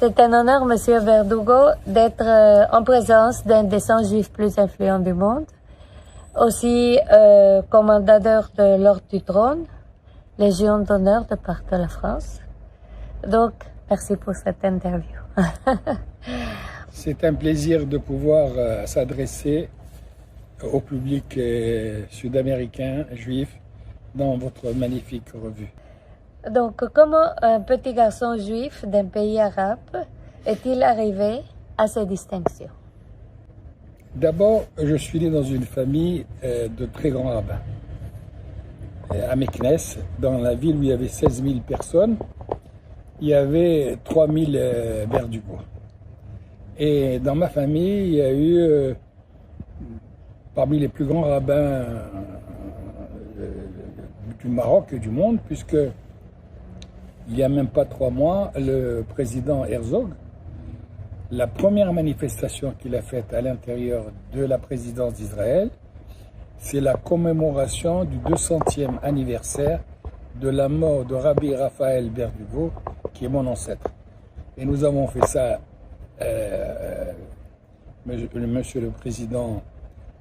C'est un honneur, Monsieur Verdugo, d'être en présence d'un des 100 juifs plus influents du monde, aussi commendateur de l'Ordre du Trône, Légion d'honneur de part de la France. Donc, merci pour cette interview. C'est un plaisir de pouvoir s'adresser au public sud-américain, juif, dans votre magnifique revue. Donc, comment un petit garçon juif d'un pays arabe est-il arrivé à ces distinctions? D'abord, je suis né dans une famille de très grands rabbins. À Meknes, dans la ville où il y avait 16 000 personnes, il y avait 3 000 Verdugo. Et dans ma famille, il y a eu, parmi les plus grands rabbins du Maroc et du monde, puisque il n'y a même pas 3 mois, le président Herzog, la première manifestation qu'il a faite à l'intérieur de la présidence d'Israël, c'est la commémoration du 200e anniversaire de la mort de Rabbi Raphaël Verdugo, qui est mon ancêtre. Et nous avons fait ça, monsieur le président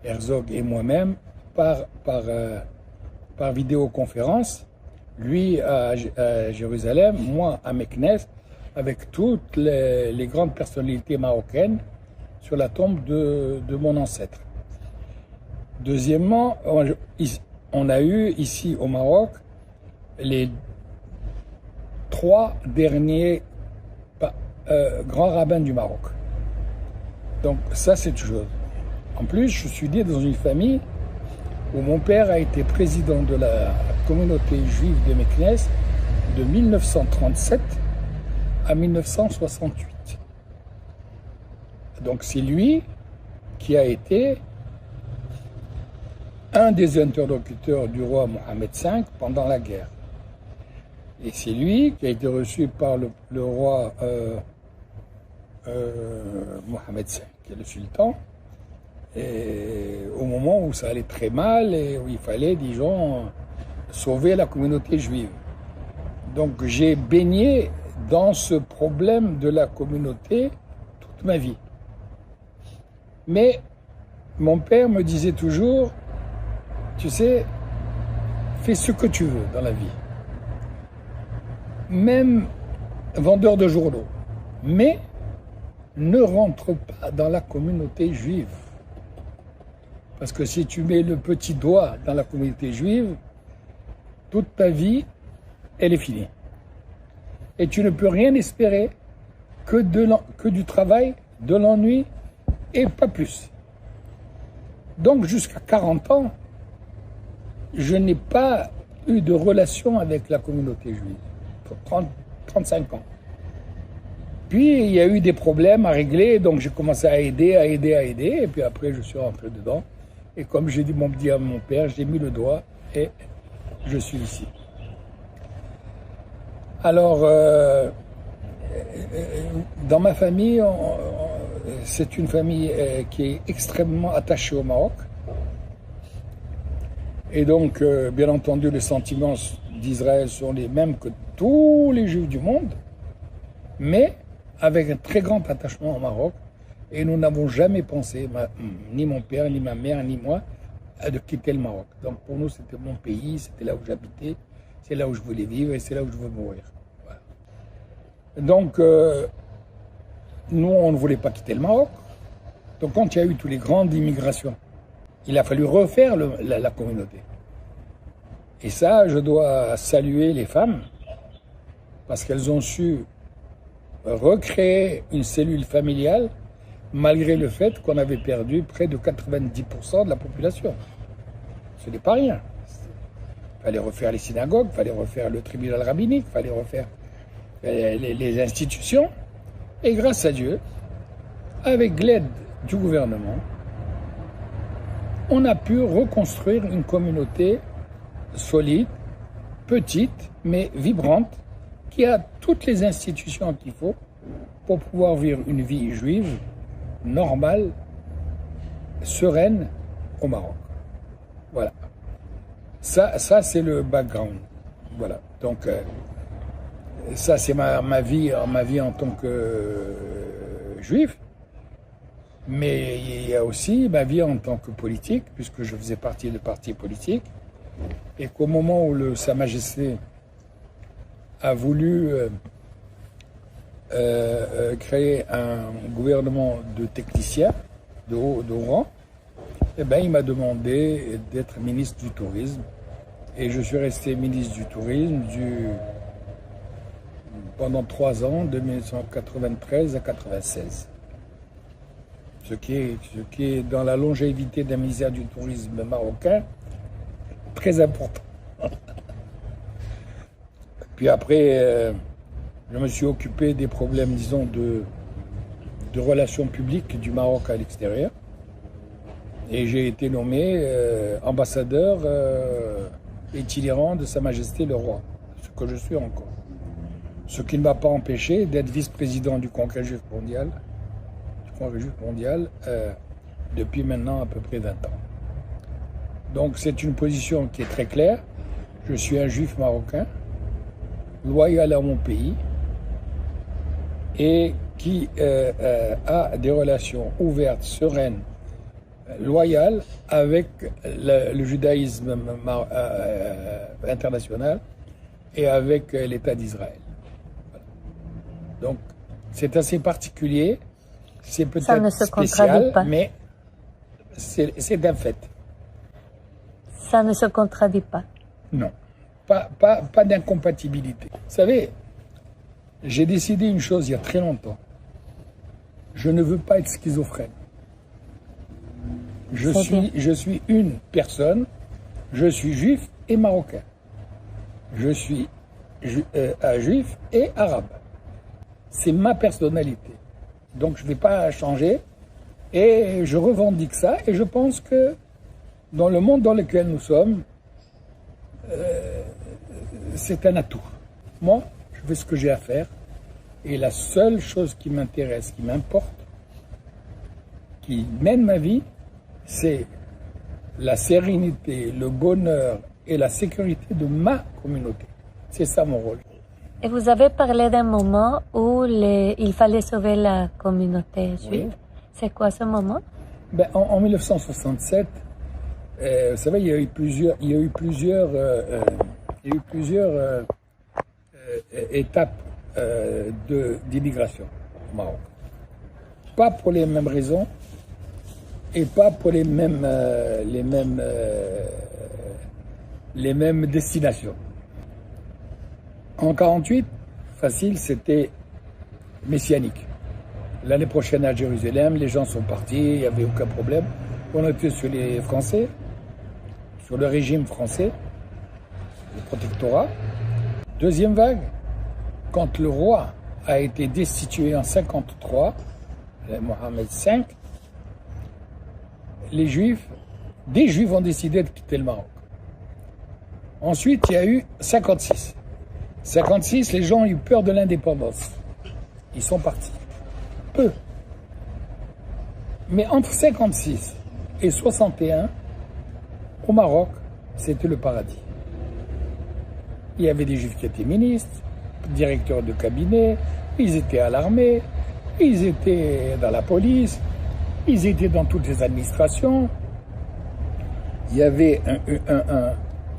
Herzog et moi-même, par vidéoconférence, lui à Jérusalem, moi à Meknes, avec toutes les grandes personnalités marocaines sur la tombe de mon ancêtre. Deuxièmement, on a eu ici au Maroc les 3 derniers grands rabbins du Maroc. Donc ça, c'est une chose. En plus, je suis né dans une famille où mon père a été président de la communauté juive de Meknes de 1937 à 1968. Donc c'est lui qui a été un des interlocuteurs du roi Mohamed V pendant la guerre. Et c'est lui qui a été reçu par le roi Mohamed V, qui est le sultan, et au moment où ça allait très mal et où il fallait, disons, sauver la communauté juive. Donc j'ai baigné dans ce problème de la communauté toute ma vie. Mais mon père me disait toujours, tu sais, fais ce que tu veux dans la vie. Même vendeur de journaux. Mais ne rentre pas dans la communauté juive. Parce que si tu mets le petit doigt dans la communauté juive, toute ta vie, elle est finie. Et tu ne peux rien espérer que du travail, de l'ennui, et pas plus. Donc jusqu'à 40 ans, je n'ai pas eu de relation avec la communauté juive. 35 ans. Puis il y a eu des problèmes à régler, donc j'ai commencé à aider, et puis après je suis rentré dedans. Et comme j'ai dit à mon père, j'ai mis le doigt et je suis ici. Alors, dans ma famille, c'est une famille qui est extrêmement attachée au Maroc. Et donc, bien entendu, les sentiments d'Israël sont les mêmes que tous les Juifs du monde, mais avec un très grand attachement au Maroc. Et nous n'avons jamais pensé, ni mon père, ni ma mère, ni moi, de quitter le Maroc. Donc pour nous, c'était mon pays, c'était là où j'habitais, c'est là où je voulais vivre et c'est là où je veux mourir. Voilà. Donc, nous, on ne voulait pas quitter le Maroc. Donc quand il y a eu toutes les grandes immigrations, il a fallu refaire la communauté. Et ça, je dois saluer les femmes, parce qu'elles ont su recréer une cellule familiale, malgré le fait qu'on avait perdu près de 90% de la population. Ce n'est pas rien. Il fallait refaire les synagogues, il fallait refaire le tribunal rabbinique, il fallait refaire les institutions. Et grâce à Dieu, avec l'aide du gouvernement, on a pu reconstruire une communauté solide, petite, mais vibrante, qui a toutes les institutions qu'il faut pour pouvoir vivre une vie juive normale, sereine au Maroc. Voilà. Ça c'est le background. Voilà. Donc, Ça, c'est ma vie en tant que juif. Mais il y a aussi ma vie en tant que politique, puisque je faisais partie de partis politiques. Et qu'au moment où Sa Majesté a voulu créer un gouvernement de techniciens de haut rang, eh ben, il m'a demandé d'être ministre du Tourisme. Et je suis resté ministre du Tourisme pendant 3 ans, de 1993 à 1996. Ce qui est dans la longévité d'un ministère du Tourisme marocain, très important. Puis après, je me suis occupé des problèmes, disons, de relations publiques du Maroc à l'extérieur. Et j'ai été nommé ambassadeur itinérant de Sa Majesté le Roi, ce que je suis encore. Ce qui ne m'a pas empêché d'être vice-président du Congrès juif mondial, depuis maintenant à peu près 20 ans. Donc c'est une position qui est très claire. Je suis un juif marocain, loyal à mon pays, et qui a des relations ouvertes, sereines, loyales avec le judaïsme international et avec l'État d'Israël. Voilà. Donc c'est assez particulier, c'est peut-être spécial, mais c'est un fait. Ça ne se contradit pas. Non, pas d'incompatibilité. Vous savez, j'ai décidé une chose il y a très longtemps. Je ne veux pas être schizophrène. Je suis une personne, je suis juif et marocain. Je suis juif et arabe. C'est ma personnalité. Donc je ne vais pas changer et je revendique ça et je pense que dans le monde dans lequel nous sommes, c'est un atout. Moi, je fais ce que j'ai à faire et la seule chose qui m'intéresse, qui m'importe, qui mène ma vie, c'est la sérénité, le bonheur et la sécurité de ma communauté. C'est ça mon rôle. Et vous avez parlé d'un moment où il fallait sauver la communauté juive. Oui. C'est quoi ce moment? En 1967, vous savez, il y a eu plusieurs étapes d'immigration au Maroc. Pas pour les mêmes raisons et pas pour les mêmes destinations. En 1948, facile, c'était messianique. L'année prochaine à Jérusalem, les gens sont partis, il n'y avait aucun problème. On était sur les Français, sur le régime français, le protectorat. Deuxième vague, quand le roi a été destitué en 1953, Mohamed V, des Juifs ont décidé de quitter le Maroc. Ensuite, il y a eu 1956. 1956, les gens ont eu peur de l'indépendance. Ils sont partis. Peu. Mais entre 1956 et 1961, au Maroc, c'était le paradis. Il y avait des Juifs qui étaient ministres, directeurs de cabinet, ils étaient à l'armée, ils étaient dans la police, ils étaient dans toutes les administrations. Il y avait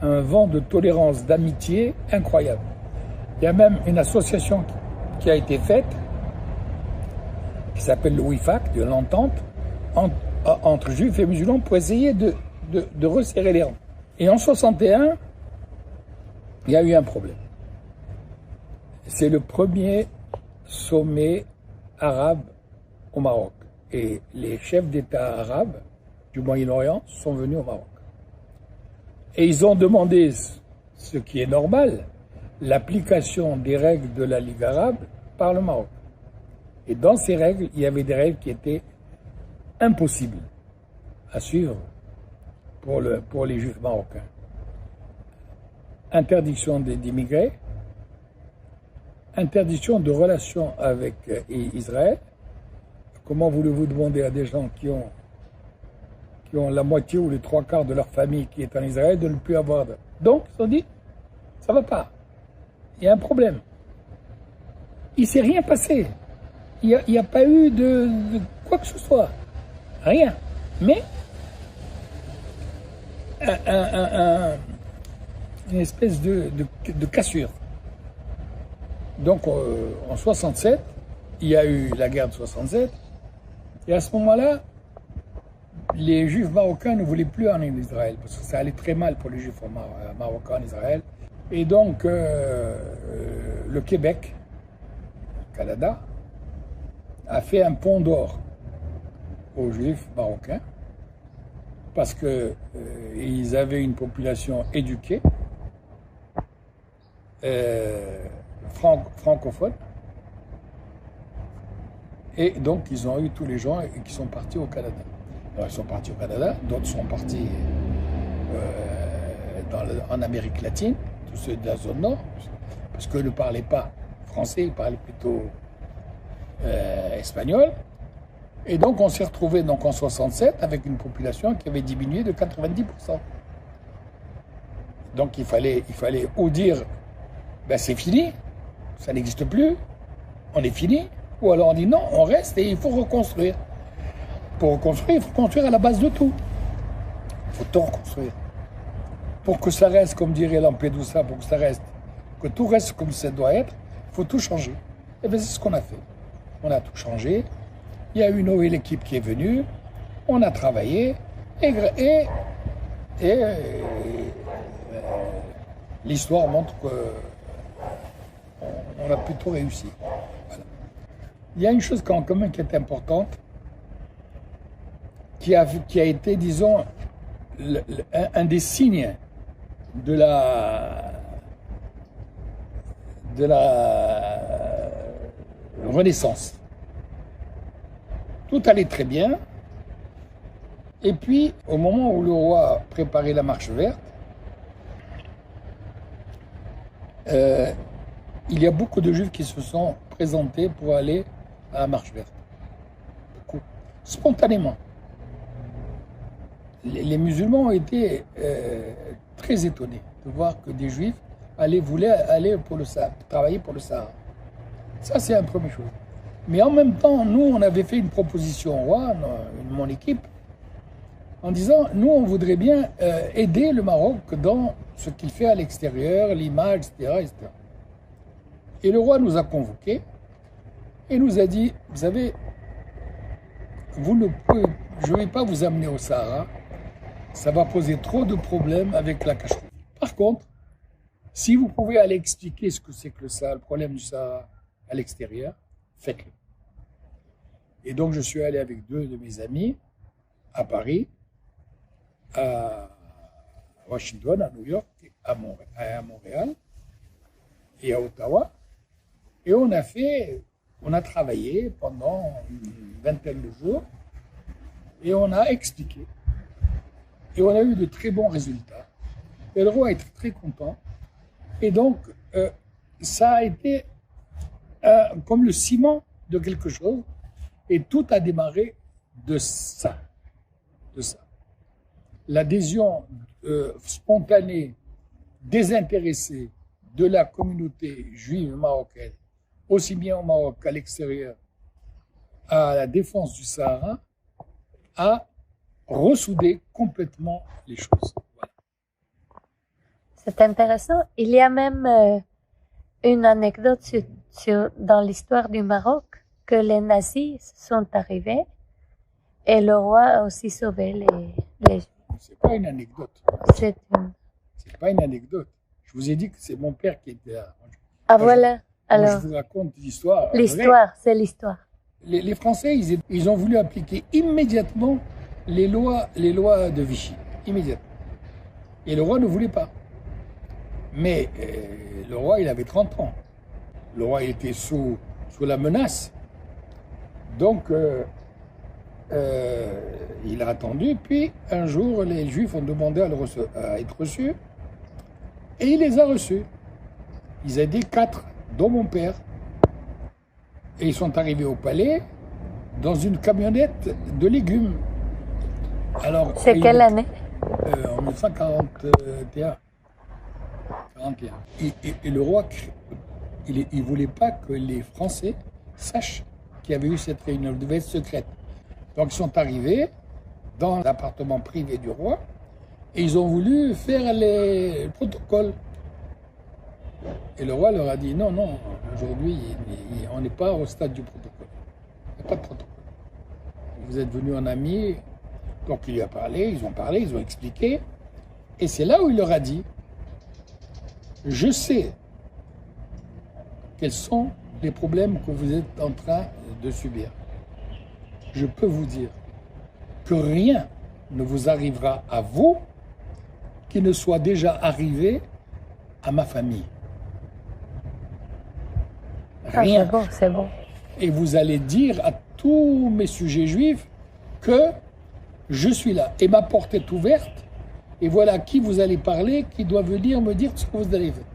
un vent de tolérance, d'amitié incroyable. Il y a même une association qui a été faite, qui s'appelle le WIFAC, de l'entente, entre juifs et musulmans pour essayer de resserrer les rangs. Et en 1961, il y a eu un problème. C'est le premier sommet arabe au Maroc. Et les chefs d'État arabes du Moyen-Orient sont venus au Maroc. Et ils ont demandé, ce qui est normal, l'application des règles de la Ligue arabe par le Maroc. Et dans ces règles, il y avait des règles qui étaient impossibles à suivre pour les Juifs marocains. Interdiction d'immigrer, interdiction de relations avec Israël. Comment voulez-vous demander à des gens qui ont la moitié ou les 3/4 de leur famille qui est en Israël de ne plus avoir de... Donc, ils ont dit, ça ne va pas. Il y a un problème. il ne s'est rien passé. Il n'y a pas eu de quoi que ce soit. Rien. Mais une espèce de cassure. Donc en 67, il y a eu la guerre de 67. Et à ce moment-là, les Juifs marocains ne voulaient plus aller en Israël, parce que ça allait très mal pour les Juifs marocains en Israël. Et donc, le Québec, le Canada, a fait un pont d'or aux Juifs marocains, parce qu'ils avaient une population éduquée, francophone, et donc ils ont eu tous les gens qui sont partis au Canada. Alors, ils sont partis au Canada, d'autres sont partis en Amérique latine, tous ceux de la zone nord, parce qu'eux ne parlaient pas français, ils parlaient plutôt espagnol. Et donc on s'est retrouvé donc, en 67 avec une population qui avait diminué de 90%. Donc il fallait ou dire ben, c'est fini, ça n'existe plus, on est fini, ou alors on dit non, on reste et il faut reconstruire. Pour reconstruire, il faut construire à la base de tout. Il faut tout reconstruire. Pour que ça reste, comme dirait Lampedusa, pour que ça reste, que tout reste comme ça doit être, il faut tout changer. Et bien c'est ce qu'on a fait. On a tout changé. Il y a une nouvelle équipe qui est venue. On a travaillé. Et l'histoire montre qu'on a plutôt réussi. Voilà. Il y a une chose quand même qui est importante, qui a été, disons, un des signes de la Renaissance. Tout allait très bien. Et puis, au moment où le roi préparait la marche verte, il y a beaucoup de Juifs qui se sont présentés pour aller à la marche verte. Beaucoup. Spontanément. Les musulmans ont été très étonnés de voir que des Juifs voulaient aller pour travailler pour le Sahara. Ça, c'est la première chose. Mais en même temps, nous, on avait fait une proposition au roi, mon équipe, en disant, nous, on voudrait bien aider le Maroc dans ce qu'il fait à l'extérieur, l'image, etc., etc. Et le roi nous a convoqués et nous a dit, vous savez, je ne vais pas vous amener au Sahara, ça va poser trop de problèmes avec la cacheroute. Par contre, si vous pouvez aller expliquer ce que c'est que le problème du Sahara à l'extérieur, faites-le. Et donc, je suis allé avec 2 de mes amis à Paris, à Washington, à New York, à Montréal et à Ottawa. Et on a travaillé pendant une vingtaine de jours et on a expliqué. Et on a eu de très bons résultats. Et le roi était très content. Et donc, ça a été comme le ciment de quelque chose. Et tout a démarré de ça. L'adhésion spontanée, désintéressée de la communauté juive marocaine, aussi bien au Maroc qu'à l'extérieur, à la défense du Sahara, a ressoudé complètement les choses. Voilà. C'est intéressant. Il y a même une anecdote dans l'histoire du Maroc que les nazis sont arrivés et le roi a aussi sauvé les Juifs. C'est pas une anecdote. C'est pas une anecdote. Je vous ai dit que c'est mon père qui était là. Voilà. Alors, je vous raconte l'histoire. L'histoire, c'est l'histoire. Les Français, ils ont voulu appliquer immédiatement les lois de Vichy. Immédiatement. Et le roi ne voulait pas. Mais le roi, il avait 30 ans. Le roi, il était sous la menace. Donc, il a attendu. Puis, un jour, les Juifs ont demandé à être reçus. Et il les a reçus. Ils étaient 4, dont mon père. Et ils sont arrivés au palais dans une camionnette de légumes. Alors, c'est quelle année? En 1941. 41. Et le roi il ne voulait pas que les Français sachent qu'il y avait eu cette réunion, elle devait être secrète. Donc ils sont arrivés dans l'appartement privé du roi et ils ont voulu faire les protocoles. Et le roi leur a dit non, non, aujourd'hui on n'est pas au stade du protocole. Il n'y a pas de protocole. Vous êtes venus en ami, donc il lui a parlé, ils ont expliqué. Et c'est là où il leur a dit, je sais quels sont les problèmes que vous êtes en train de subir. Je peux vous dire que rien ne vous arrivera à vous qui ne soit déjà arrivé à ma famille. Rien. Ah, c'est bon. Et vous allez dire à tous mes sujets juifs que je suis là et ma porte est ouverte et voilà qui vous allez parler, qui doit venir me dire ce que vous allez faire.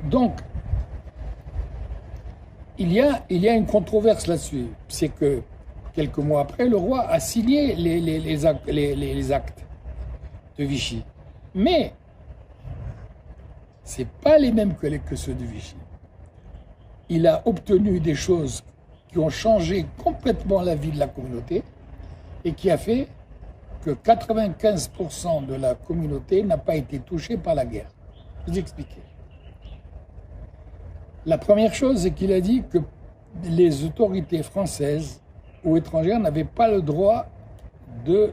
Donc, il y a une controverse là-dessus. C'est que quelques mois après, le roi a signé les actes de Vichy. Mais ce n'est pas les mêmes que ceux de Vichy. Il a obtenu des choses qui ont changé complètement la vie de la communauté et qui a fait que 95% de la communauté n'a pas été touchée par la guerre. Je vous expliquer. La première chose, c'est qu'il a dit que les autorités françaises ou étrangères n'avaient pas le droit de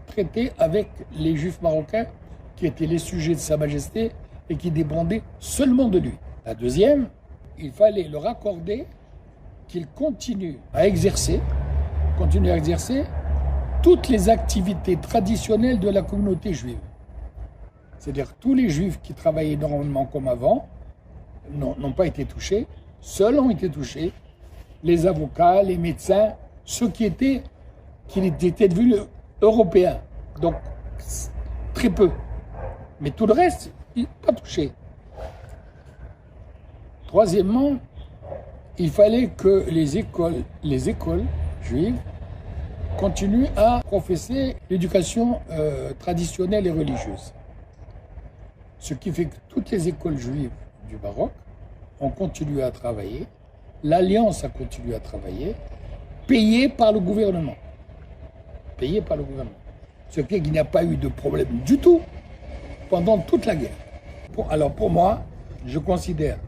traiter avec les Juifs marocains qui étaient les sujets de Sa Majesté et qui dépendaient seulement de lui. La deuxième, il fallait leur accorder qu'il continue à exercer toutes les activités traditionnelles de la communauté juive. C'est-à-dire tous les Juifs qui travaillaient normalement comme avant n'ont pas été touchés, seuls ont été touchés les avocats, les médecins, ceux qui étaient devenus européens. Donc, très peu. Mais tout le reste, pas touché. Troisièmement, il fallait que les écoles juives continuent à professer l'éducation traditionnelle et religieuse. Ce qui fait que toutes les écoles juives du Maroc ont continué à travailler, l'Alliance a continué à travailler, payée par le gouvernement. Payée par le gouvernement. Ce qui fait qu'il n'y a pas eu de problème du tout pendant toute la guerre. Alors pour moi, je considère,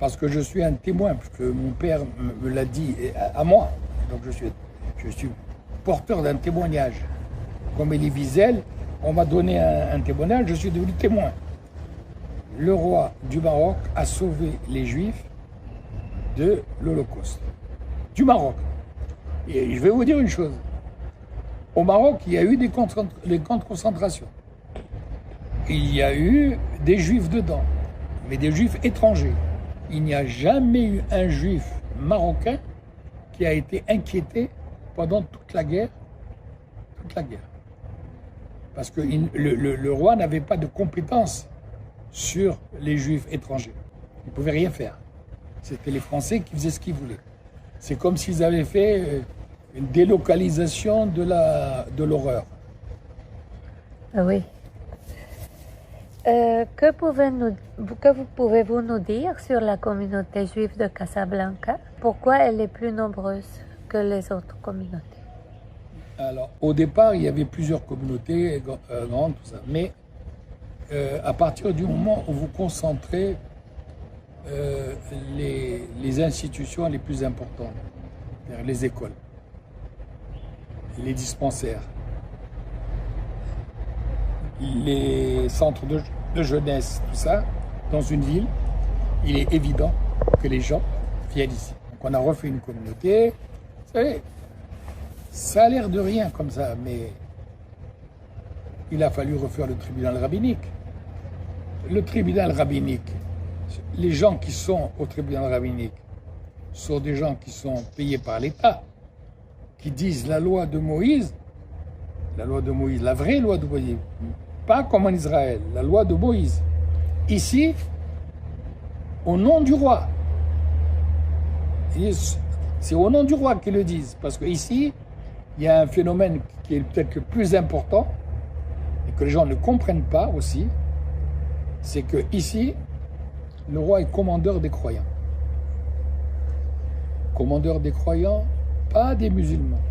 parce que je suis un témoin, parce que mon père me l'a dit à moi, donc je suis porteur d'un témoignage. Comme Elie Wiesel, on m'a donné un témoignage, je suis devenu témoin. Le roi du Maroc a sauvé les Juifs de l'Holocauste. Du Maroc. Et je vais vous dire une chose. Au Maroc, il y a eu des camps de concentration. Il y a eu des Juifs dedans, mais des Juifs étrangers. Il n'y a jamais eu un Juif marocain qui a été inquiété pendant toute la guerre. Toute la guerre. Parce que le roi n'avait pas de compétences sur les Juifs étrangers. Il ne pouvait rien faire. C'était les Français qui faisaient ce qu'ils voulaient. C'est comme s'ils avaient fait une délocalisation de l'horreur. Ah oui. Que pouvez-vous nous dire sur la communauté juive de Casablanca? Pourquoi elle est plus nombreuse que les autres communautés? Alors, au départ, il y avait plusieurs communautés grandes, tout ça. Mais à partir du moment où vous concentrez les institutions les plus importantes, les écoles, les dispensaires, les centres de jeunesse, tout ça, dans une ville, il est évident que les gens viennent ici. Donc on a refait une communauté. Vous savez, ça a l'air de rien comme ça, mais il a fallu refaire le tribunal rabbinique. Le tribunal rabbinique, les gens qui sont au tribunal rabbinique sont des gens qui sont payés par l'État, qui disent la loi de Moïse, la vraie loi de Moïse, pas comme en Israël, la loi de Moïse. Ici, au nom du roi. C'est au nom du roi qu'ils le disent, parce qu'ici, il y a un phénomène qui est peut-être le plus important, et que les gens ne comprennent pas aussi, c'est que ici, le roi est commandeur des croyants. Commandeur des croyants, pas des musulmans.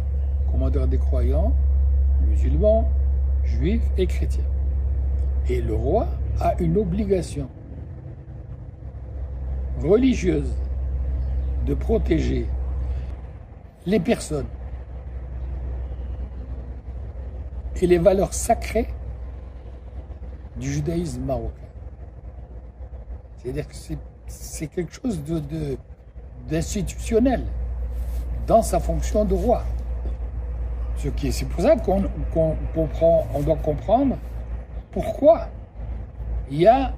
Commandeur des croyants, musulmans, juifs et chrétiens. Et le roi a une obligation religieuse de protéger les personnes et les valeurs sacrées du judaïsme marocain. C'est-à-dire que c'est quelque chose d'institutionnel dans sa fonction de roi. C'est pour ça qu'on doit comprendre pourquoi il y a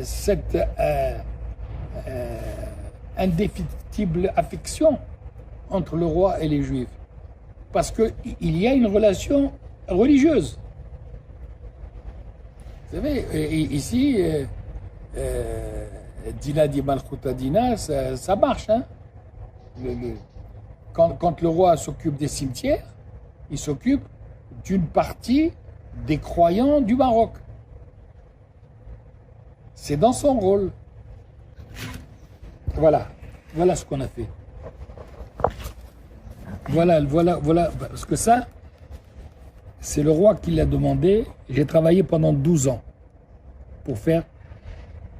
cette indéfectible affection entre le roi et les Juifs. Parce qu'il y a une relation religieuse. Vous savez, ici, Dina di Malchuta Dina, ça marche. Hein? Quand le roi s'occupe des cimetières, il s'occupe d'une partie des croyants du Maroc. C'est dans son rôle. Voilà ce qu'on a fait. Voilà, parce que ça, c'est le roi qui l'a demandé. J'ai travaillé pendant 12 ans pour faire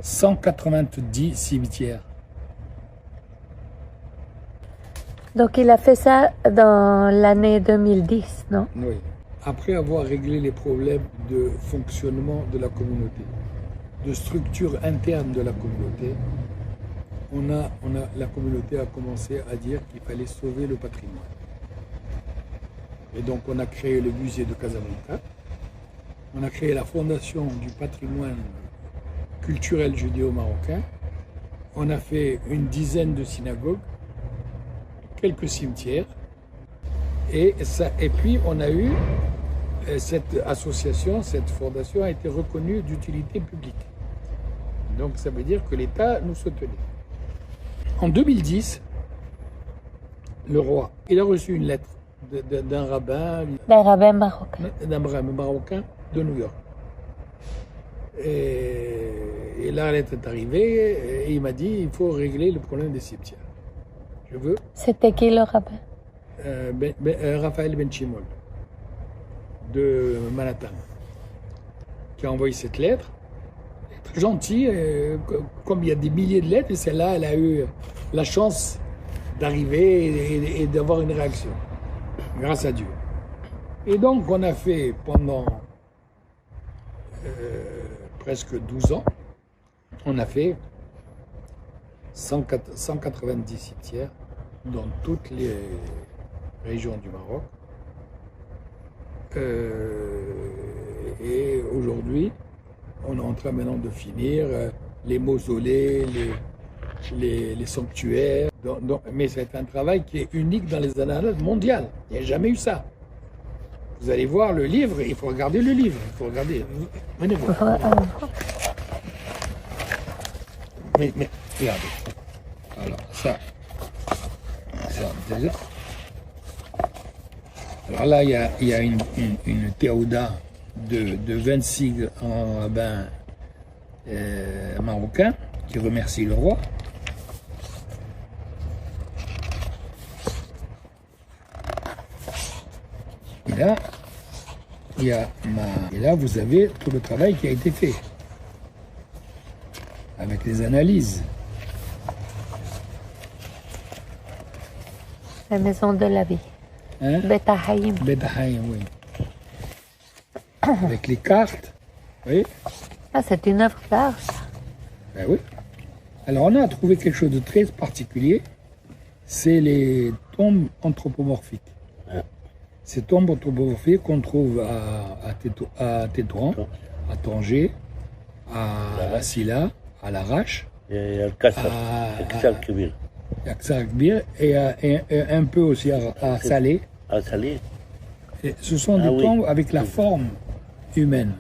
190 cimetières. Donc il a fait ça dans l'année 2010, non? Oui. Après avoir réglé les problèmes de fonctionnement de la communauté, de structure interne de la communauté, la communauté a commencé à dire qu'il fallait sauver le patrimoine. Et donc on a créé le musée de Casablanca, on a créé la fondation du patrimoine culturel judéo-marocain, on a fait une dizaine de synagogues, quelques cimetières, et puis on a eu cette association, cette fondation a été reconnue d'utilité publique. Donc ça veut dire que l'État nous soutenait. En 2010, le roi, il a reçu une lettre d'un rabbin marocain. D'un rabbin marocain de New York. Et la lettre est arrivée et il m'a dit il faut régler le problème des cimetières. Je veux. C'était qui le rabbin? Raphaël Ben Chimol de Manhattan, qui a envoyé cette lettre. Très gentil, comme il y a des milliers de lettres, et celle-là, elle a eu la chance d'arriver et d'avoir une réaction, grâce à Dieu. Et donc, on a fait pendant presque 12 ans, on a fait 190 cimetières dans toutes les régions du Maroc. Et aujourd'hui, on est en train maintenant de finir les mausolées, les sanctuaires. Mais c'est un travail qui est unique dans les annales mondiales. Il n'y a jamais eu ça. Vous allez voir le livre, il faut regarder le livre. Il faut regarder. Venez voir. Mais regardez. Alors, ça déjà. Alors là, il y a une théoda de 26 rabbins marocains qui remercient le roi. Et là, vous avez tout le travail qui a été fait avec les analyses. La maison de la vie. Hein? Bet Haïm. Bet Haïm, oui. Avec les cartes, oui. Ah, c'est une œuvre d'art, ça. Ben oui. Alors, on a trouvé quelque chose de très particulier. C'est les tombes anthropomorphiques. Ces tombes anthropomorphiques qu'on trouve à Tétouan, à Tanger, à Silla, à Larache, à Ksar-Kbir et un peu aussi à Salé. À Salé. Et ce sont des tombes avec la forme humaine.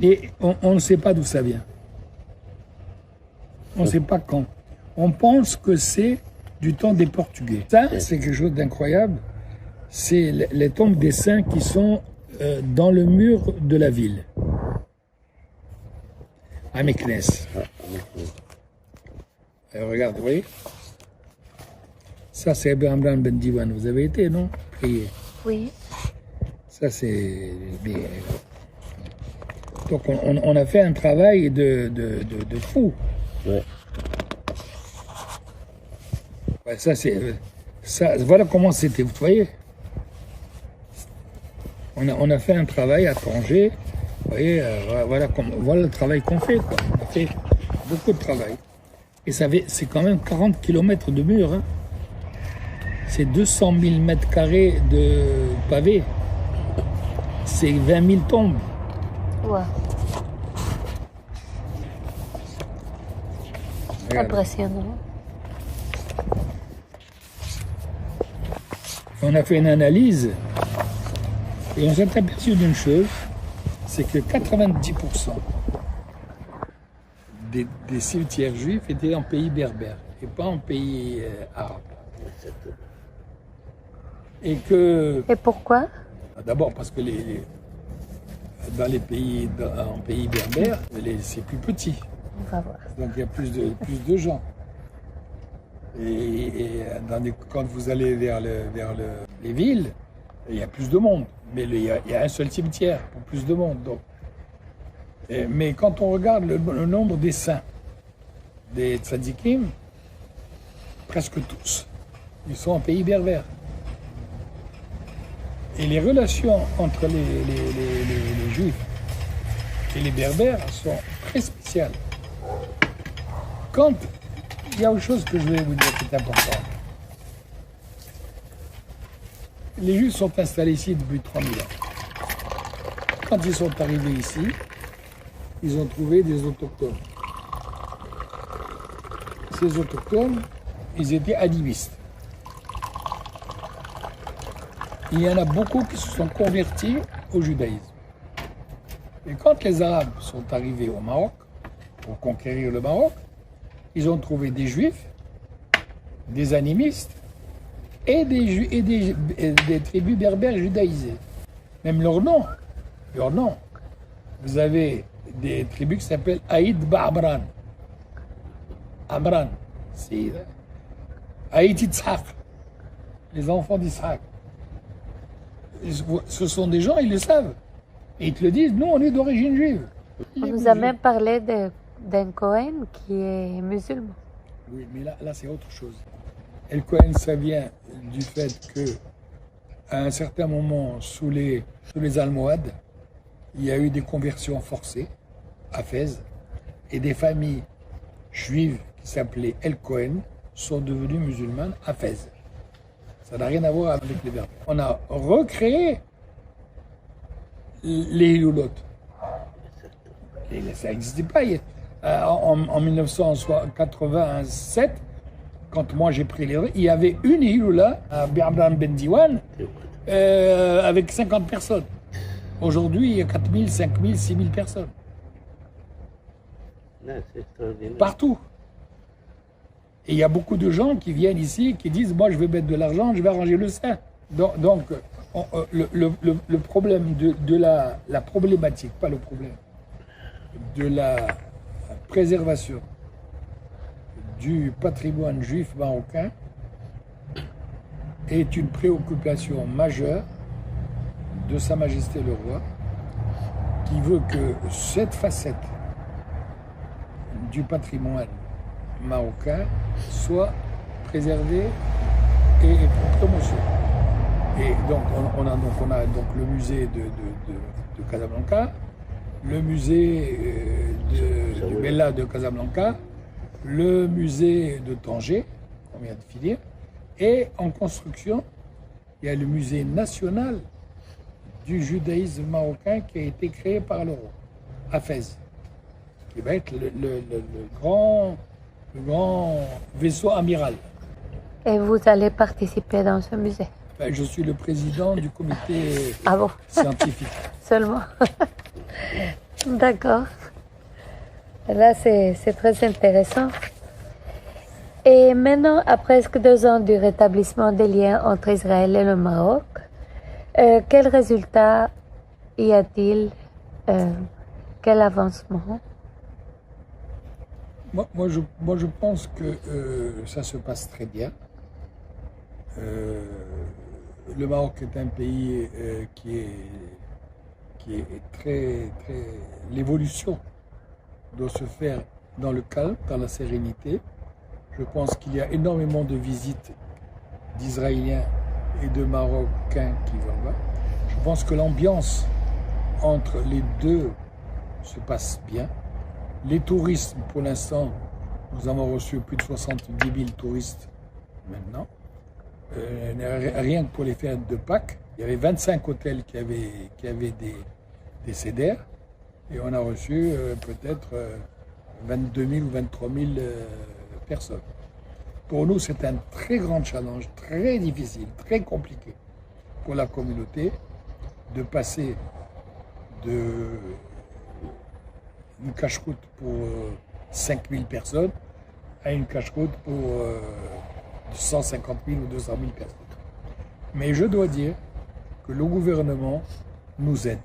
Et on ne sait pas d'où ça vient. On ne sait pas quand. On pense que c'est du temps des Portugais. Ça, c'est quelque chose d'incroyable. C'est les tombes des saints qui sont dans le mur de la ville. à Meknes. Regarde, vous voyez? Ça, c'est Amran Ben Diwan. Vous avez été, non? Prier. Oui. Ça, c'est... Donc, on a fait un travail de fou. Ouais. Ouais, ça, c'est... Ça, voilà comment c'était, vous voyez? On a fait un travail à Tanger. Vous voyez, voilà le travail qu'on fait, quoi. On a fait beaucoup de travail. Et c'est quand même 40 km de mur. Hein. C'est 200 000 mètres carrés de pavés. C'est 20 000 tombes. Ouais. Impressionnant. On a fait une analyse et on s'est aperçu d'une chose, c'est que 90% des cimetières juifs étaient en pays berbère et pas en pays arabe. Et que... Et pourquoi? D'abord parce que dans les pays, en pays berbères, c'est plus petit. On va voir. Donc il y a plus de gens. Et quand vous allez vers les villes, il y a plus de monde. Mais il y a un seul cimetière pour plus de monde. Donc. Mais quand on regarde le nombre des saints, des tzadikim, presque tous, ils sont en pays berbère. Et les relations entre les juifs et les berbères sont très spéciales. Quand il y a autre chose que je vais vous dire qui est important. Les Juifs sont installés ici depuis 3000 ans. Quand ils sont arrivés ici, ils ont trouvé des autochtones. Ces autochtones, ils étaient animistes. Il y en a beaucoup qui se sont convertis au judaïsme. Et quand les Arabes sont arrivés au Maroc, pour conquérir le Maroc, ils ont trouvé des Juifs, des animistes et des tribus berbères judaïsées. Même leur nom. Vous avez des tribus qui s'appellent Aïd Ba'abran. Amran, c'est Aïd Yitzhak, les enfants d'Israël. Ce sont des gens, ils le savent. Et ils te le disent, nous on est d'origine juive. On nous a même parlé d'un Cohen qui est musulman. Oui, mais là c'est autre chose. El Cohen, ça vient du fait que, à un certain moment, sous les Almohades, il y a eu des conversions forcées à Fès, et des familles juives qui s'appelaient El Cohen sont devenues musulmanes à Fès. Ça n'a rien à voir avec les Berbères. On a recréé les Hiloulotes. Ça n'existait pas. En 1987, quand moi j'ai pris les rues, il y avait une Hiloula à Amran Ben Diwan avec 50 personnes. Aujourd'hui, il y a 4000, 5000, 6000 personnes. Partout. Et il y a beaucoup de gens qui viennent ici, qui disent, moi je vais mettre de l'argent, je vais arranger le sein. Donc le problème de la problématique, pas le problème, de la préservation du patrimoine juif marocain est une préoccupation majeure de Sa Majesté le Roi, qui veut que cette facette du patrimoine marocain soit préservée et promotion. Et donc on a donc le musée de Casablanca, le musée de Bella de Casablanca, le musée de Tanger, on vient de finir, et en construction, il y a le musée national du judaïsme marocain qui a été créé par le roi, à Fès, qui va être le grand vaisseau amiral. Et vous allez participer dans ce musée? Je suis le président du comité scientifique. Seulement. D'accord. Là, c'est très intéressant. Et maintenant, à presque 2 ans du rétablissement des liens entre Israël et le Maroc, quel résultat y a-t-il? Quel avancement? Moi, je pense que ça se passe très bien. Le Maroc est un pays qui est très... L'évolution doit se faire dans le calme, dans la sérénité. Je pense qu'il y a énormément de visites d'Israéliens et de Marocains qui vont là. Je pense que l'ambiance entre les deux se passe bien. Les touristes, pour l'instant, nous avons reçu plus de 70 000 touristes maintenant. Rien que pour les fêtes de Pâques, il y avait 25 hôtels qui avaient des CDR et on a reçu peut-être 22 000 ou 23 000 personnes. Pour nous, c'est un très grand challenge, très difficile, très compliqué pour la communauté de passer de une cache-route pour 5 000 personnes à une cache-route pour 150 000 ou 200 000 personnes. Mais je dois dire que le gouvernement nous aide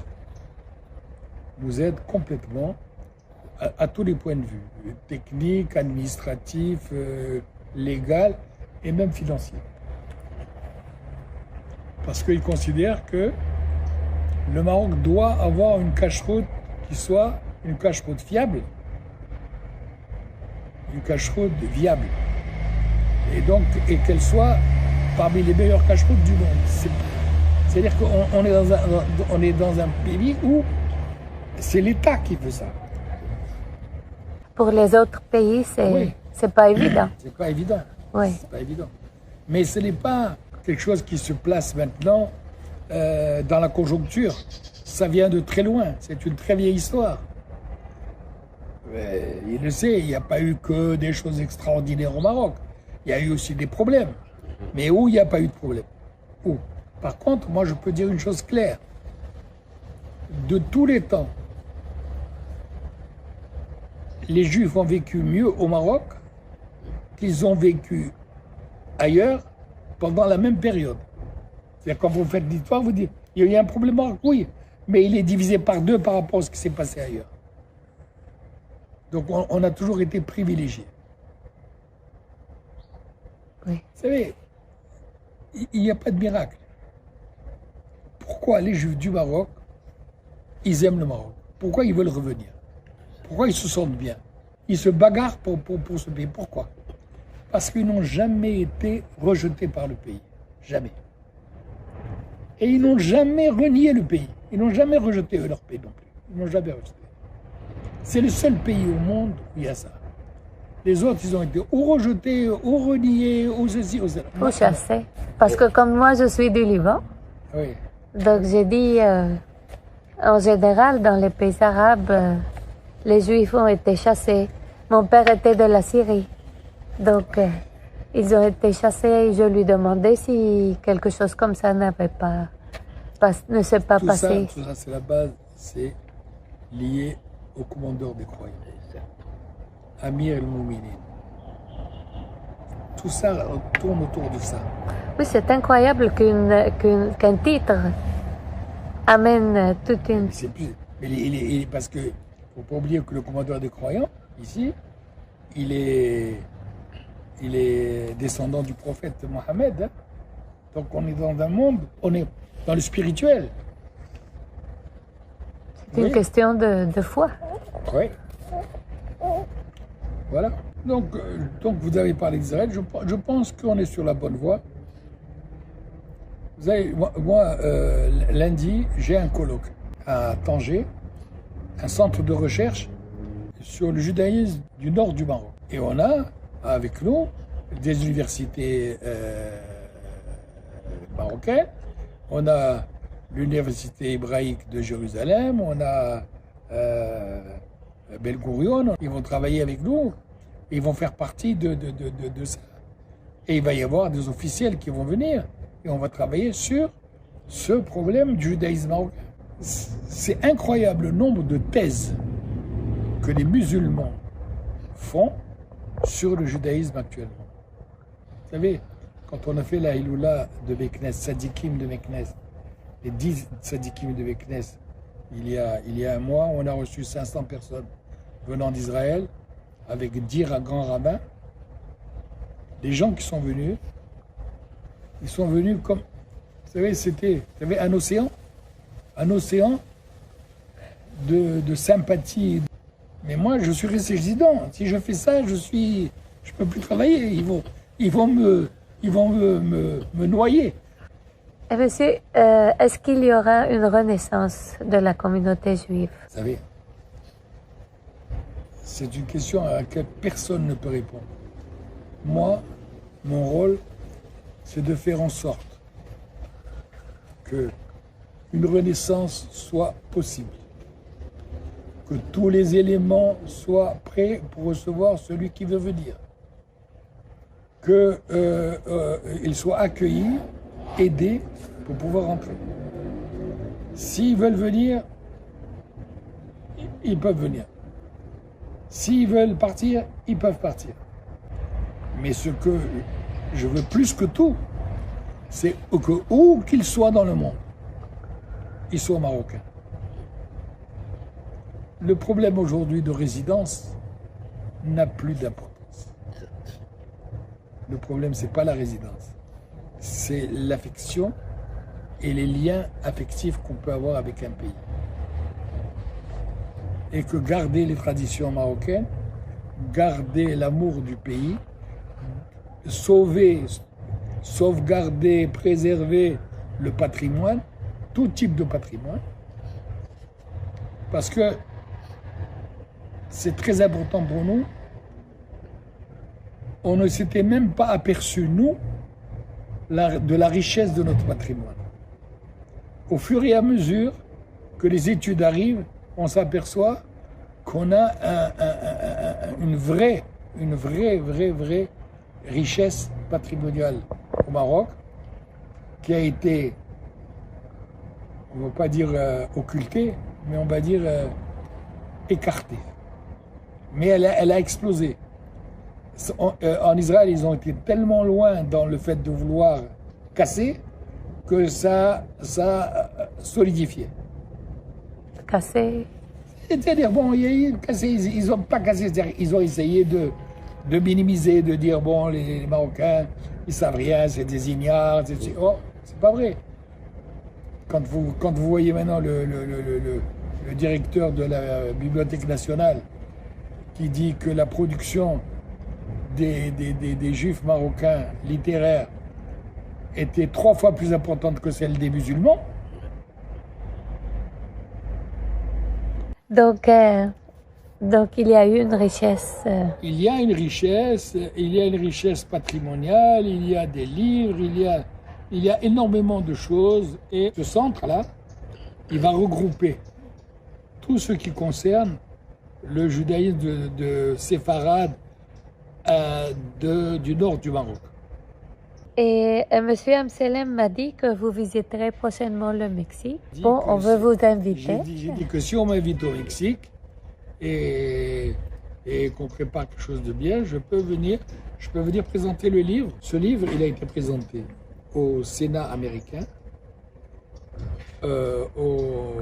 complètement à tous les points de vue, technique, administratif, légal et même financier. Parce qu'ils considèrent que le Maroc doit avoir une cache-route qui soit une cache-route fiable, une cache-route viable, et qu'elle soit parmi les meilleures cache-routes du monde. C'est-à-dire qu'on est dans un pays où c'est l'État qui fait ça. Pour les autres pays, c'est pas évident. C'est pas évident. Oui. C'est pas évident. Mais ce n'est pas quelque chose qui se place maintenant dans la conjoncture. Ça vient de très loin. C'est une très vieille histoire. Il le sait, il n'y a pas eu que des choses extraordinaires au Maroc. Il y a eu aussi des problèmes. Mais où il n'y a pas eu de problème? Où? Par contre, moi je peux dire une chose claire. De tous les temps, les Juifs ont vécu mieux au Maroc qu'ils ont vécu ailleurs pendant la même période. C'est-à-dire quand vous faites l'histoire, vous dites, il y a un problème au Maroc, oui, mais il est divisé par deux par rapport à ce qui s'est passé ailleurs. Donc on a toujours été privilégiés. Oui. Vous savez, il n'y a pas de miracle. Pourquoi les Juifs du Maroc, ils aiment le Maroc? Pourquoi ils veulent revenir? Pourquoi ils se sentent bien? Ils se bagarrent pour ce pays. Pourquoi? Parce qu'ils n'ont jamais été rejetés par le pays. Jamais. Et ils n'ont jamais renié le pays. Ils n'ont jamais rejeté leur pays non plus. Ils n'ont jamais rejeté. C'est le seul pays au monde où il y a ça. Les autres, ils ont été ou rejetés, ou reniés, ou ceci, ou cela. Ou chassés. Parce que comme moi, je suis du Liban. Oui. Donc j'ai dit, en général, dans les pays arabes, les Juifs ont été chassés. Mon père était de la Syrie. Donc, ils ont été chassés et je lui demandais si quelque chose comme ça ne s'est pas passé. Tout ça, c'est la base, c'est lié au commandeur des croyants, Amir el-Mouminin. Tout ça tourne autour de ça. Oui, c'est incroyable qu'un titre amène toute une... C'est plus, mais parce que faut pas oublier que le commandeur des croyants, ici, il est descendant du prophète Mohammed. Hein. Donc on est dans un monde, on est dans le spirituel. C'est une question de foi. Oui. Voilà. Donc vous avez parlé d'Israël, je pense qu'on est sur la bonne voie. Vous savez, moi lundi, j'ai un colloque à Tanger, un centre de recherche sur le judaïsme du nord du Maroc. Et on a avec nous des universités marocaines, on a l'université hébraïque de Jérusalem, on a Ben Gurion, ils vont travailler avec nous, ils vont faire partie de ça. Et il va y avoir des officiels qui vont venir et on va travailler sur ce problème du judaïsme marocain. C'est incroyable le nombre de thèses que les musulmans font sur le judaïsme actuellement. Vous savez, quand on a fait la Hiloula de Meknès, Sadikim de Meknès, les 10 Sadikim de Meknès, il y a un mois, on a reçu 500 personnes venant d'Israël avec 10 grands rabbins, les gens qui sont venus, ils sont venus comme, vous savez, c'était un océan de sympathie. Mais moi, je suis resté résident. Si je fais ça, je peux plus travailler. Ils vont me noyer. Et monsieur, est-ce qu'il y aura une renaissance de la communauté juive? Vous savez, c'est une question à laquelle personne ne peut répondre. Moi, mon rôle, c'est de faire en sorte que une renaissance soit possible, que tous les éléments soient prêts pour recevoir celui qui veut venir, qu'il soit accueilli, aidé pour pouvoir rentrer. S'ils veulent venir, ils peuvent venir. S'ils veulent partir, ils peuvent partir. Mais ce que je veux plus que tout, c'est que où qu'ils soient dans le monde, ils soient marocains. Le problème aujourd'hui de résidence n'a plus d'importance. Le problème, c'est pas la résidence, c'est l'affection et les liens affectifs qu'on peut avoir avec un pays. Et que garder les traditions marocaines, garder l'amour du pays, sauvegarder, préserver le patrimoine, tout type de patrimoine, parce que c'est très important pour nous. On ne s'était même pas aperçu, nous, de la richesse de notre patrimoine. Au fur et à mesure que les études arrivent, on s'aperçoit qu'on a une vraie richesse patrimoniale au Maroc qui a été, on ne va pas dire occultée, mais on va dire écartée. Mais elle a explosé. En Israël, ils ont été tellement loin dans le fait de vouloir casser que ça a solidifié. Casser? C'est-à-dire, bon, ils n'ont pas cassé, ils ont essayé de minimiser, de dire, bon, les Marocains, ils savent rien, c'est des ignares, oh, c'est pas vrai. Quand vous voyez maintenant le directeur de la Bibliothèque nationale qui dit que la production des Juifs marocains littéraires était 3 fois plus importante que celle des musulmans. Donc il y a eu une richesse. Il y a une richesse patrimoniale, il y a des livres, il y a énormément de choses. Et ce centre-là, il va regrouper tout ce qui concerne le judaïsme de séfarade du nord du Maroc. Et M. Amselem m'a dit que vous visiterez prochainement le Mexique. Bon, on veut vous inviter. J'ai dit que si on m'invite au Mexique et qu'on prépare quelque chose de bien, je peux venir présenter le livre. Ce livre, il a été présenté au Sénat américain, au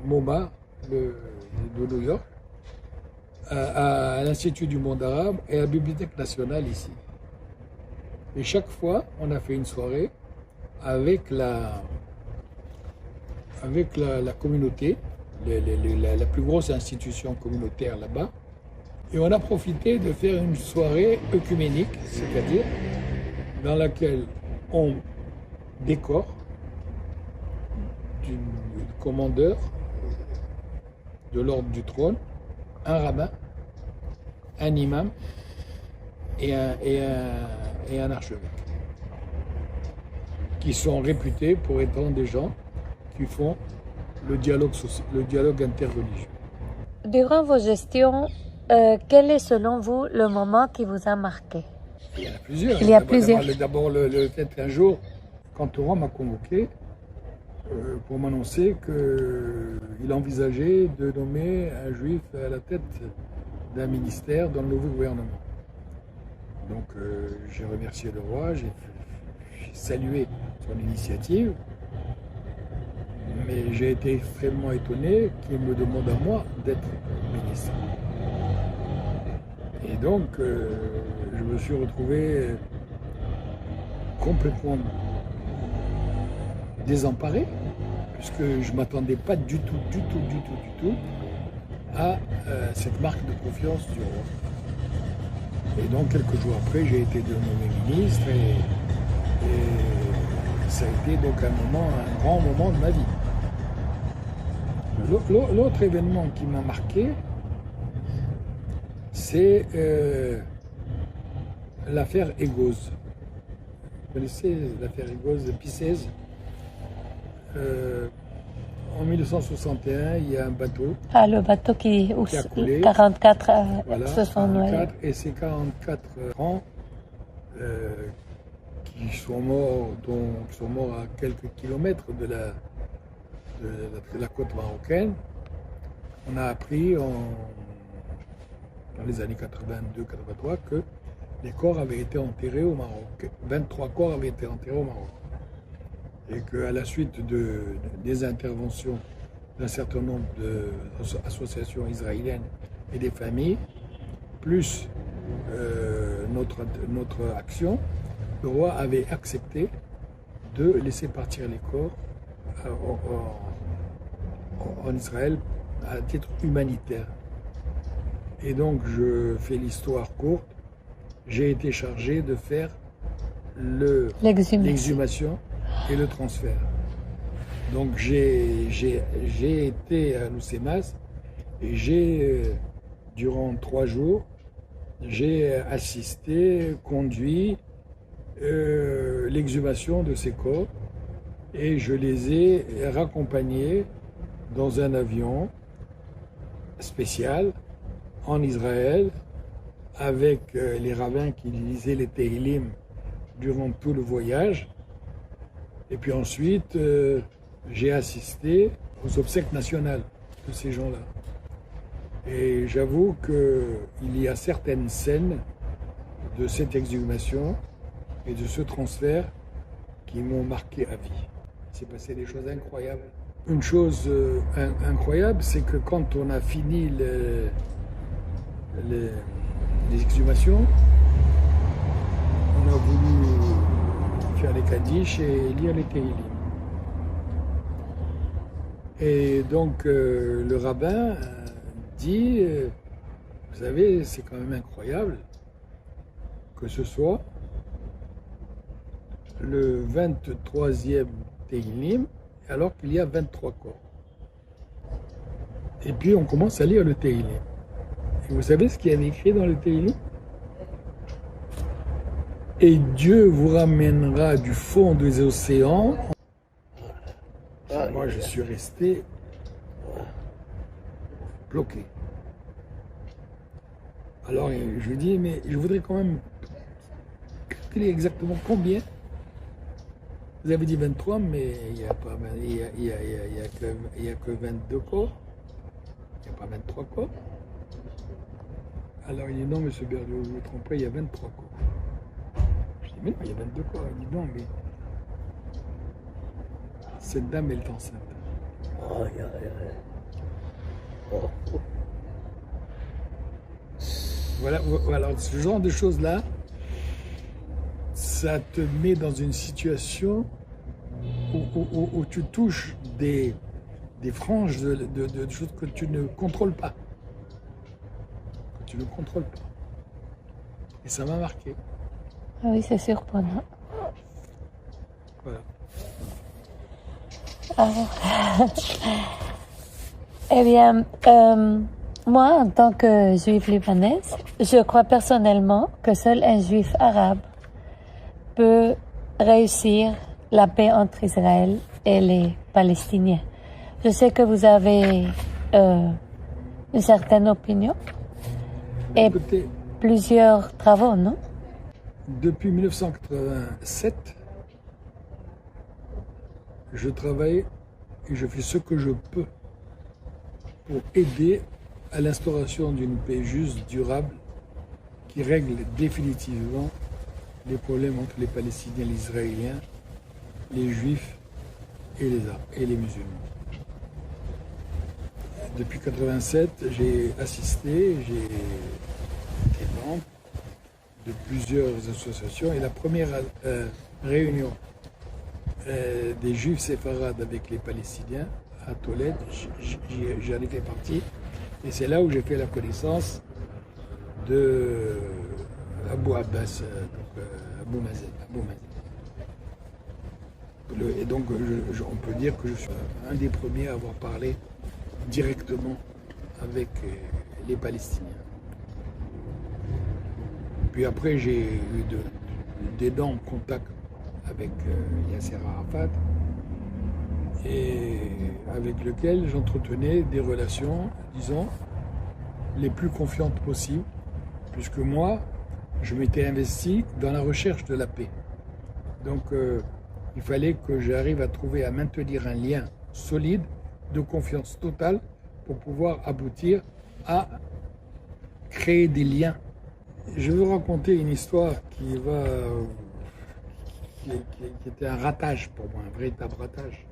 MoMA de New York, à l'Institut du monde arabe et à la Bibliothèque nationale ici. Et chaque fois, on a fait une soirée avec la communauté, la plus grosse institution communautaire là-bas. Et on a profité de faire une soirée œcuménique, c'est-à-dire dans laquelle on décore du commandeur de l'ordre du trône, un rabbin, un imam et un archevêque, qui sont réputés pour être des gens qui font le dialogue interreligieux. Durant vos gestions, quel est selon vous le moment qui vous a marqué? Il y en a plusieurs. Il y a plusieurs. D'abord le fait qu'un jour, quand Oran m'a convoqué pour m'annoncer qu'il envisageait de nommer un juif à la tête d'un ministère dans le nouveau gouvernement. Donc j'ai remercié le roi, j'ai salué son initiative, mais j'ai été extrêmement étonné qu'il me demande à moi d'être ministre. Et donc, je me suis retrouvé complètement désemparé, puisque je ne m'attendais pas du tout à cette marque de confiance du roi. Et donc, quelques jours après, j'ai été nommé ministre et ça a été donc un grand moment de ma vie. L'autre événement qui m'a marqué, c'est l'affaire Egos. Vous connaissez l'affaire Egos de Piscez? En 1961, il y a un bateau. Ah, le bateau qui a coulé. 44 Voilà, se sont noyés. Et ces 44 rangs qui sont morts à quelques kilomètres de la côte marocaine. On a appris dans les années 82-83 que les corps avaient été enterrés au Maroc. 23 corps avaient été enterrés au Maroc. Et qu'à la suite des interventions d'un certain nombre d'associations israéliennes et des familles, plus notre action, le roi avait accepté de laisser partir les corps en Israël à titre humanitaire. Et donc, je fais l'histoire courte, j'ai été chargé de faire l'exhumation et le transfert. Donc j'ai été à l'Ousemas et durant 3 jours, j'ai assisté, conduit l'exhumation de ces corps et je les ai raccompagnés dans un avion spécial en Israël avec les rabbins qui lisaient les Tehillim durant tout le voyage. Et puis ensuite, j'ai assisté aux obsèques nationales de ces gens-là. Et j'avoue qu'il y a certaines scènes de cette exhumation et de ce transfert qui m'ont marqué à vie. Il s'est passé des choses incroyables. Une chose incroyable, c'est que quand on a fini les exhumations, on a voulu faire les Kaddish et lire les Tehillim. Et donc le rabbin dit, vous savez, c'est quand même incroyable que ce soit le 23e Tehillim alors qu'il y a 23 corps. Et puis on commence à lire le Tehillim. Et vous savez ce qu'il y avait écrit dans le Tehillim? Et Dieu vous ramènera du fond des océans. Moi, je suis resté bloqué. Alors, je lui dis, mais je voudrais quand même calculer exactement combien. Vous avez dit 23, mais il n'y a que 22 corps. Il n'y a pas 23 corps. Alors, il dit, non, monsieur Berlioz, vous ne vous trompez, il y a 23 corps. Je dis, mais non, il y a 22 corps. Il dit, non, mais cette dame, elle est enceinte. Voilà, ce genre de choses-là, ça te met dans une situation où tu touches des franges de choses que tu ne contrôles pas. Et ça m'a marqué. Ah oui, c'est surprenant. Voilà. Eh bien, moi, en tant que juive libanaise, je crois personnellement que seul un juif arabe peut réussir la paix entre Israël et les Palestiniens. Je sais que vous avez une certaine opinion et Écoutez, plusieurs travaux, non? depuis 1987, je travaille et je fais ce que je peux pour aider à l'instauration d'une paix juste, durable, qui règle définitivement les problèmes entre les Palestiniens, les Israéliens, les Juifs et les musulmans. Depuis 1987, j'ai assisté, j'ai été de plusieurs associations. Et la première réunion des Juifs séfarades avec les Palestiniens à Tolède, j'en ai fait partie. Et c'est là où j'ai fait la connaissance de Abou Abbas, Abou Mazen. Et donc, on peut dire que je suis un des premiers à avoir parlé directement avec les Palestiniens. Puis après, j'ai eu d'énormes contacts avec Yasser Arafat, et avec lequel j'entretenais des relations, disons, les plus confiantes possibles, puisque moi, je m'étais investi dans la recherche de la paix. Donc, il fallait que j'arrive à maintenir un lien solide, de confiance totale, pour pouvoir aboutir à créer des liens. Je veux raconter une histoire qui était un ratage pour moi, un véritable ratage.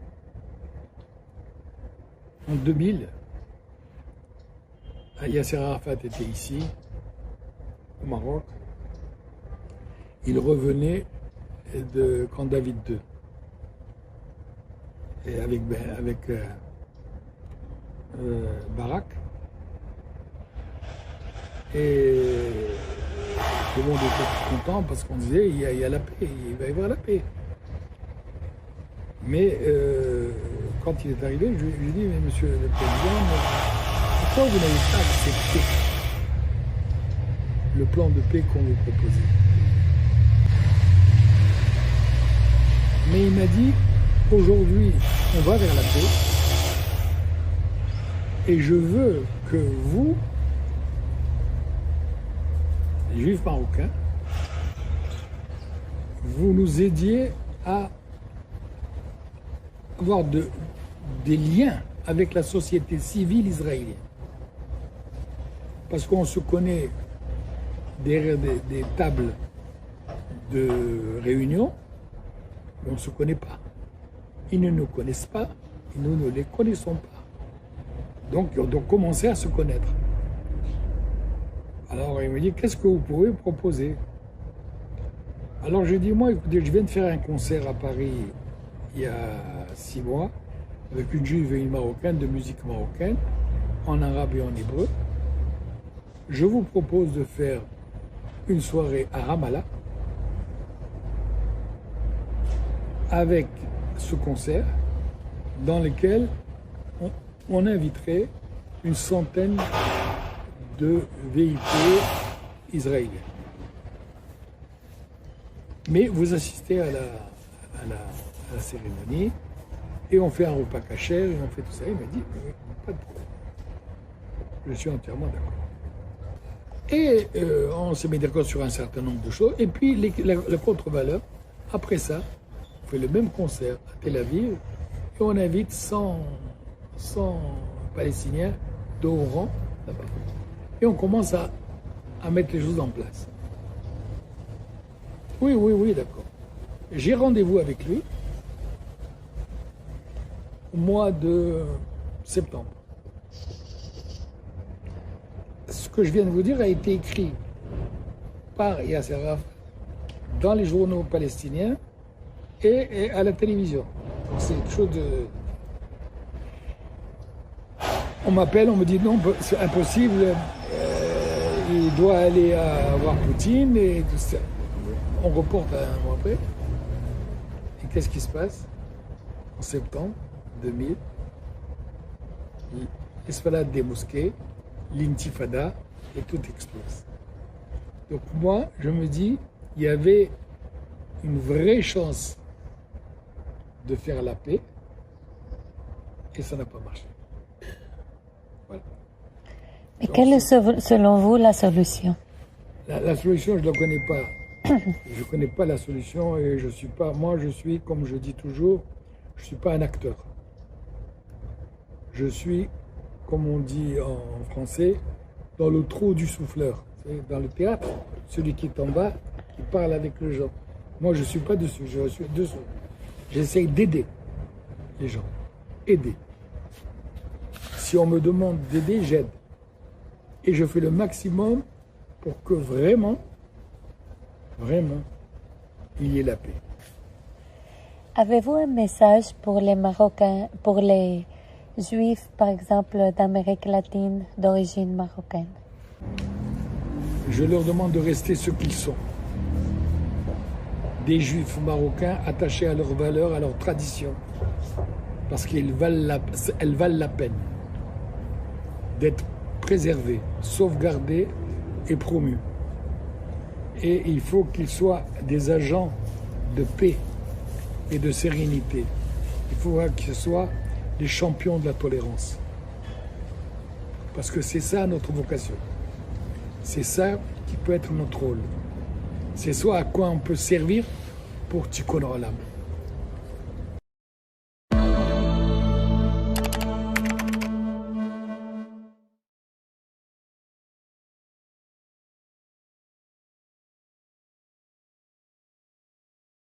En 2000, Yasser Arafat était ici, au Maroc. Il revenait de Camp David II. Et avec Barak. Et tout le monde était content parce qu'on disait il y a la paix, il va y avoir la paix. Mais quand il est arrivé, je lui ai dit, mais monsieur le président, pourquoi vous n'avez pas accepté le plan de paix qu'on vous proposait? Mais il m'a dit, aujourd'hui, on va vers la paix, et je veux que vous, les Juifs marocains, vous nous aidiez à avoir des liens avec la société civile israélienne. Parce qu'on se connaît derrière des tables de réunion, mais on ne se connaît pas. Ils ne nous connaissent pas, et nous ne les connaissons pas. Donc, on doit commencer à se connaître. Alors, il me dit, qu'est-ce que vous pouvez proposer? Alors, j'ai dit, moi, écoutez, je viens de faire un concert à Paris il y a 6 mois, avec une juive et une marocaine, de musique marocaine, en arabe et en hébreu. Je vous propose de faire une soirée à Ramallah, avec ce concert, dans lequel on inviterait une centaine de véhicules israéliens. Mais vous assistez à la cérémonie, et on fait un repas cachère, et on fait tout ça. Il m'a dit, pas de problème. Je suis entièrement d'accord. Et on s'est mis d'accord sur un certain nombre de choses. Et puis, la contre-valeur, après ça, on fait le même concert à Tel Aviv, et on invite 100 Palestiniens de haut rang là-bas. Et on commence à mettre les choses en place. Oui, d'accord. J'ai rendez-vous avec lui au mois de septembre. Ce que je viens de vous dire a été écrit par Yasser Arafat dans les journaux palestiniens et à la télévision. Donc c'est quelque chose de... On m'appelle, on me dit non, c'est impossible, il doit aller voir Poutine et tout ça. On reporte un mois après. Et qu'est-ce qui se passe? En septembre 2000, l'escalade des mosquées, l'intifada, et tout explose. Donc moi, je me dis, il y avait une vraie chance de faire la paix, et ça n'a pas marché. Voilà. Et quelle est selon vous la solution? La solution, je ne la connais pas. Je ne connais pas la solution et je suis pas, moi je suis, comme je dis toujours, je ne suis pas un acteur. Je suis, comme on dit en français, dans le trou du souffleur. Dans le théâtre, celui qui est en bas, qui parle avec les gens. Moi je ne suis pas dessus, je suis dessous. J'essaie d'aider les gens. Aider. Si on me demande d'aider, j'aide. Et je fais le maximum pour que vraiment vraiment, il y ait la paix. Avez-vous un message pour les Marocains, pour les Juifs, par exemple, d'Amérique latine, d'origine marocaine? Je leur demande de rester ce qu'ils sont. Des Juifs marocains attachés à leurs valeurs, à leurs traditions. Parce qu'elles valent la peine d'être préservées, sauvegardées et promues. Et il faut qu'ils soient des agents de paix et de sérénité. Il faut qu'ils soient des champions de la tolérance. Parce que c'est ça notre vocation. C'est ça qui peut être notre rôle. C'est ça à quoi on peut servir pour Tikkun Olam.